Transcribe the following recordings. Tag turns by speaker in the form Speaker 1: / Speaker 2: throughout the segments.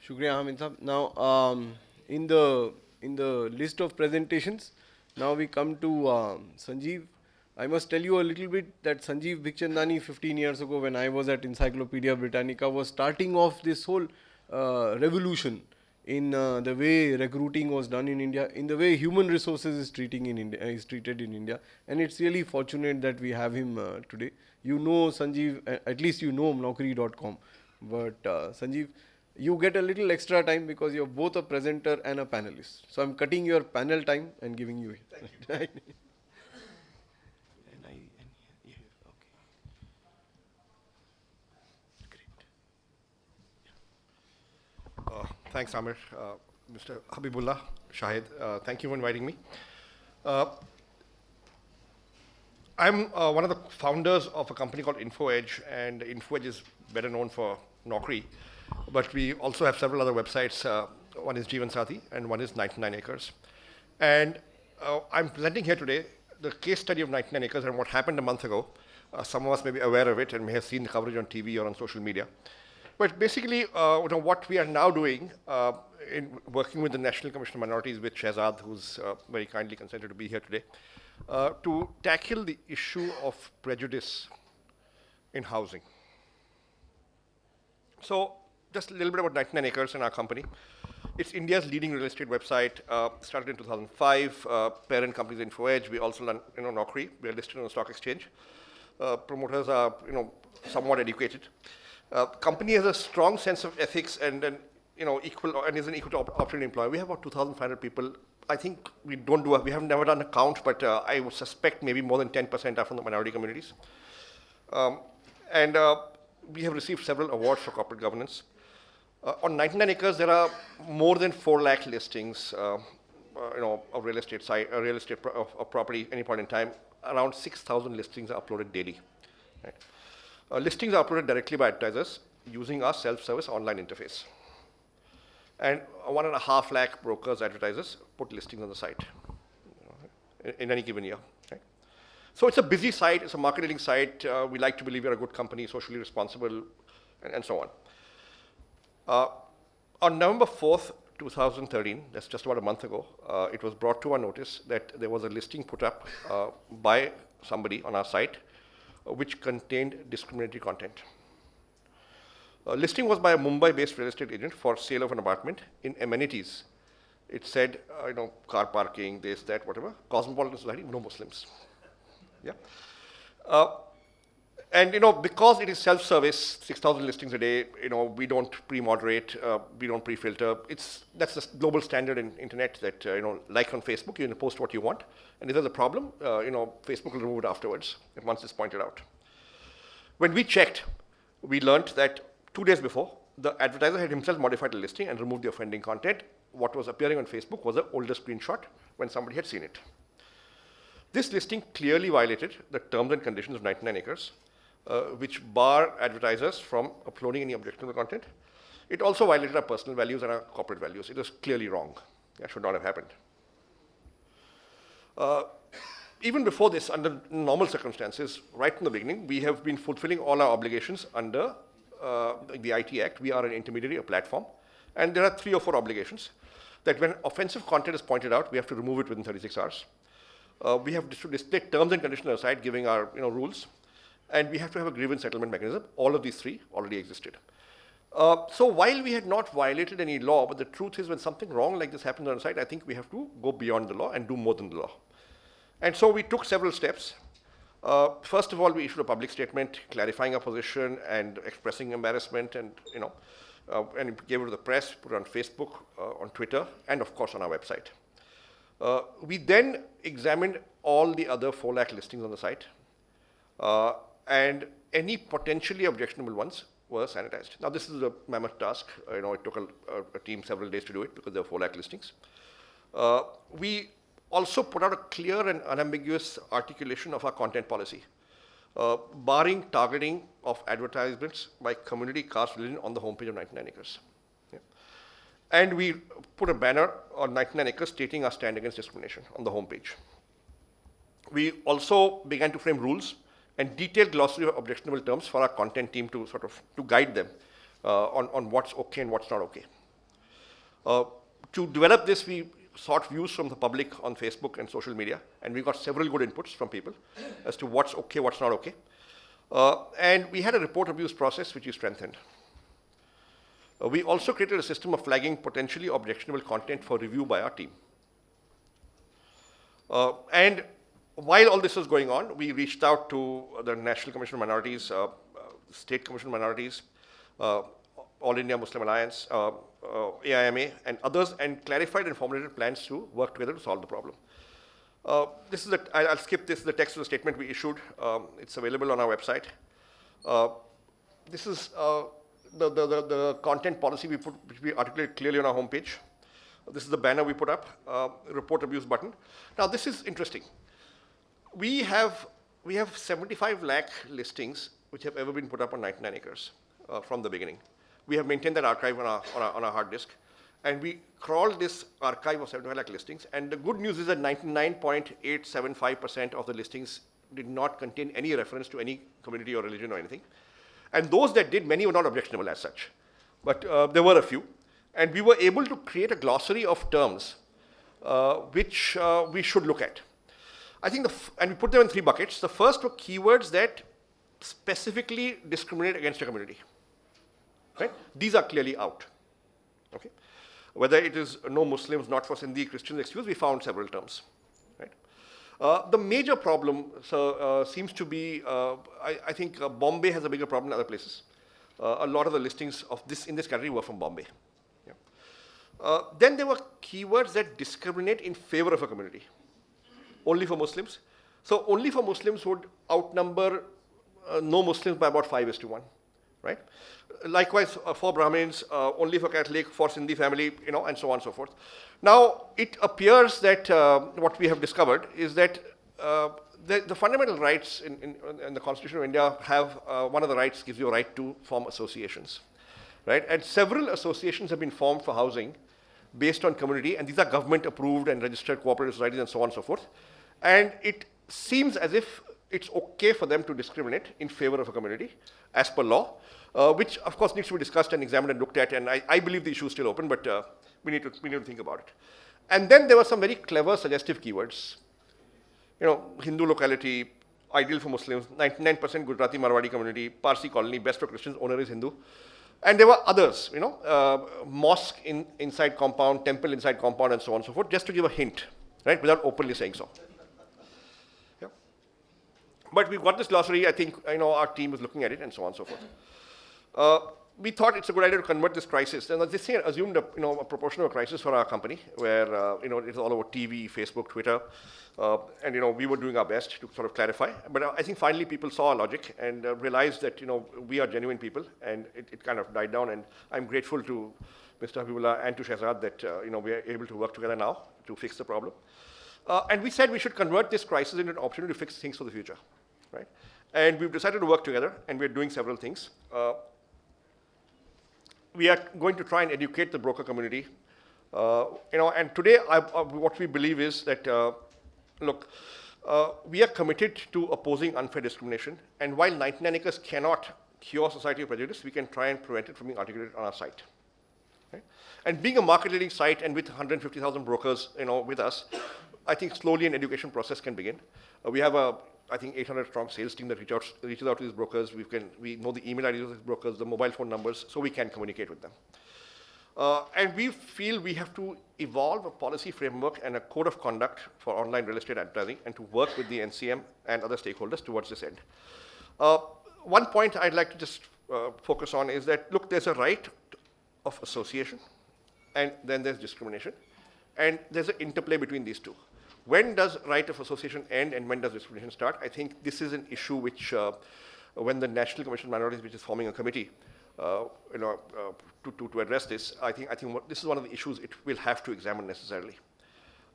Speaker 1: Shukriya Hamid Sahab. Now, in the list of presentations, now we come to Sanjeev. I must tell you a little bit that Sanjeev Bikchandani 15 years ago when I was at Encyclopedia Britannica was starting off this whole revolution in the way recruiting was done in India, in the way human resources is treating in India, is treated in India, and it's really fortunate that we have him today. You know Sanjeev, at least you know Naukri.com, but Sanjeev, you get a little extra time because you're both a presenter and a panelist. So I'm cutting your panel time and giving you. Thank you.
Speaker 2: Thanks, Amir. Mr. Habibullah Shahid, thank you for inviting me. Uh, I'm one of the founders of a company called InfoEdge, and InfoEdge is better known for Naukri, but we also have several other websites. One is Jeevan Sathi, and one is 99 Acres. And I'm presenting here today the case study of 99 Acres and what happened a month ago. Some of us may be aware of it and may have seen the coverage on TV or on social media. But basically, what we are now doing in working with the National Commission of Minorities, with Shehzad, who's very kindly consented to be here today, to tackle the issue of prejudice in housing. So just a little bit about 99 Acres and our company. It's India's leading real estate website, started in 2005, parent company is InfoEdge. We also run Naukri. We are listed on the stock exchange. Promoters are somewhat educated. Company has a strong sense of ethics and an equal and is an equal opportunity employer. We have about 2,500 people. I think we have never done a count, but I would suspect maybe more than 10% are from the minority communities. And we have received several awards for corporate governance. On 99 Acres, there are more than 4 lakh listings, of real estate site, of property, any point in time. Around 6,000 listings are uploaded daily. Right? Listings are uploaded directly by advertisers using our self-service online interface. And 1.5 lakh brokers, advertisers, put listings on the site in any given year. Right? So it's a busy site, it's a market-leading site. We like to believe we're a good company, socially responsible, and so on. On November 4th, 2013, that's just about a month ago, it was brought to our notice that there was a listing put up by somebody on our site which contained discriminatory content. Listing was by a Mumbai-based real estate agent for sale of an apartment in amenities. It said, car parking, this, that, whatever. Cosmopolitan society, no Muslims. Yeah. And because it is self-service, 6,000 listings a day, we don't pre-moderate, we don't pre-filter. That's the global standard in internet that, like on Facebook, you can post what you want. And if there's a problem, Facebook will remove it afterwards, once it's pointed out. When we checked, we learned that 2 days before, the advertiser had himself modified the listing and removed the offending content. What was appearing on Facebook was an older screenshot when somebody had seen it. This listing clearly violated the terms and conditions of 99 Acres, which bar advertisers from uploading any objectionable content. It also violated our personal values and our corporate values. It was clearly wrong. That should not have happened. Even before this, under normal circumstances, right from the beginning, we have been fulfilling all our obligations under the IT Act. We are an intermediary, a platform. And there are 3 or 4 obligations that when offensive content is pointed out, we have to remove it within 36 hours. We have to display terms and conditions on the site giving our rules. And we have to have a grievance settlement mechanism. All of these 3 already existed. So while we had not violated any law, but the truth is when something wrong like this happens on the site, I think we have to go beyond the law and do more than the law. And so we took several steps. First of all, we issued a public statement clarifying our position and expressing embarrassment and, and gave it to the press, put it on Facebook, on Twitter, and of course on our website. We then examined all the other 4 lakh listings on the site. And any potentially objectionable ones were sanitized. Now, this is a mammoth task. It took a team several days to do it because there were 4 lakh listings. We also put out a clear and unambiguous articulation of our content policy, barring targeting of advertisements by community, caste, religion on the homepage of 99 Acres. Yeah. And we put a banner on 99 Acres stating our stand against discrimination on the homepage. We also began to frame rules and detailed glossary of objectionable terms for our content team to guide them on what's okay and what's not okay. To develop this, we sought views from the public on Facebook and social media, and we got several good inputs from people as to what's okay, what's not okay. And we had a report abuse process which we strengthened. We also created a system of flagging potentially objectionable content for review by our team. And while all this was going on, we reached out to the National Commission on Minorities, State Commission on Minorities, All India Muslim Alliance, AIMA, and others, and clarified and formulated plans to work together to solve the problem. This is I'll skip this, the text of the statement we issued. It's available on our website. This is the content policy which we articulate clearly on our homepage. This is the banner we put up, report abuse button. Now this is interesting. We have 75 lakh listings which have ever been put up on 99 acres from the beginning. We have maintained that archive on our hard disk, and we crawled this archive of 75 lakh listings, and the good news is that 99.875% of the listings did not contain any reference to any community or religion or anything. And those that did, many were not objectionable as such, but there were a few. And we were able to create a glossary of terms which we should look at. I think, and we put them in 3 buckets. The first were keywords that specifically discriminate against a community. Right? These are clearly out. Okay? Whether it is no Muslims, not for Sindhi, Christians excused, we found several terms. Right? The major problem seems to be, I think Bombay has a bigger problem than other places. A lot of the listings of in this category were from Bombay. Yeah. Then there were keywords that discriminate in favor of a community. Only for Muslims. So only for Muslims would outnumber no Muslims by about 5:1. Right? Likewise, for Brahmins, only for Catholic, for Sindhi family, and so on and so forth. Now, it appears that what we have discovered is that the fundamental rights in the Constitution of India have, one of the rights gives you a right to form associations. Right? And several associations have been formed for housing based on community, and these are government approved and registered cooperative societies and so on and so forth. And it seems as if it's okay for them to discriminate in favor of a community as per law, which of course needs to be discussed and examined and looked at, and I believe the issue is still open, but we need to think about it. And then there were some very clever suggestive keywords. Hindu locality, ideal for Muslims, 99% Gujarati Marwadi community, Parsi colony, best for Christians, owner is Hindu. And there were others, mosque inside compound, temple inside compound, and so on and so forth, just to give a hint, right, without openly saying so. Yeah. But we've got this glossary. I think our team is looking at it, and so on and so forth. We thought it's a good idea to convert this crisis, and this thing assumed a proportion of a crisis for our company, where it's all over TV, Facebook, Twitter, and we were doing our best to sort of clarify. But I think finally people saw our logic and realized that we are genuine people, and it kind of died down. And I'm grateful to Mr. Habibullah and to Shehzad that we are able to work together now to fix the problem. And we said we should convert this crisis into an opportunity to fix things for the future, right? And we've decided to work together, and we're doing several things. We are going to try and educate the broker community. And today what we believe is that, look, we are committed to opposing unfair discrimination, and while 99 acres cannot cure societal prejudice, we can try and prevent it from being articulated on our site. Right? And being a market-leading site and with 150,000 brokers with us, I think slowly an education process can begin. We have I think 800-strong sales team that reaches out to these brokers. We know the email IDs of these brokers, the mobile phone numbers, so we can communicate with them. And we feel we have to evolve a policy framework and a code of conduct for online real estate advertising, and to work with the NCM and other stakeholders towards this end. One point I'd like to just focus on is that, look, there's a right of association, and then there's discrimination, and there's an interplay between these two. When does right of association end and when does discrimination start? I think this is an issue which, when the National Commission on Minorities, which is forming a committee, to address this, I think this is one of the issues it will have to examine necessarily.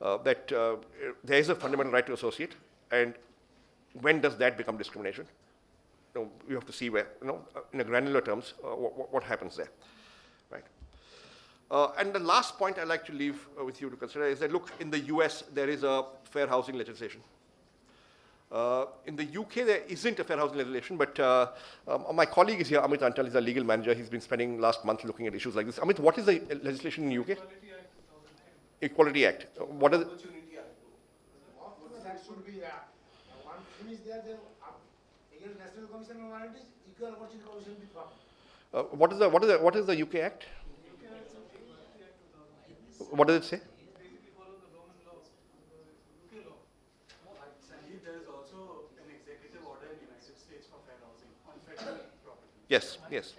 Speaker 2: That there is a fundamental right to associate, and when does that become discrimination? We have to see where, in a granular terms, what happens there, right? And the last point I'd like to leave with you to consider is that, look, in the US, there is a fair housing legislation. In the UK, there isn't a fair housing legislation, but my colleague is here, Amit Antal, is a legal manager. He's been spending last month looking at issues like this. Amit, what is the legislation in UK? Equality Act. What is it?
Speaker 3: That should be one thing is there, then against National Commission on Minorities, Equal Opportunity Commission be formed.
Speaker 2: What is the UK Act? What does it say?
Speaker 4: Sanjeev, there is also an executive order in the United States for fair housing on federal property.
Speaker 2: Yes, yes.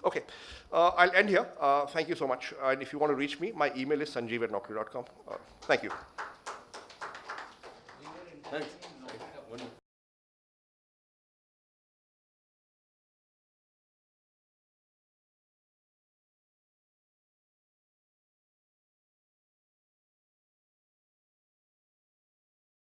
Speaker 2: Okay, I'll end here. Thank you so much. And if you want to reach me, my email is sanjeev@naukri.com. Thank you.
Speaker 1: Thanks.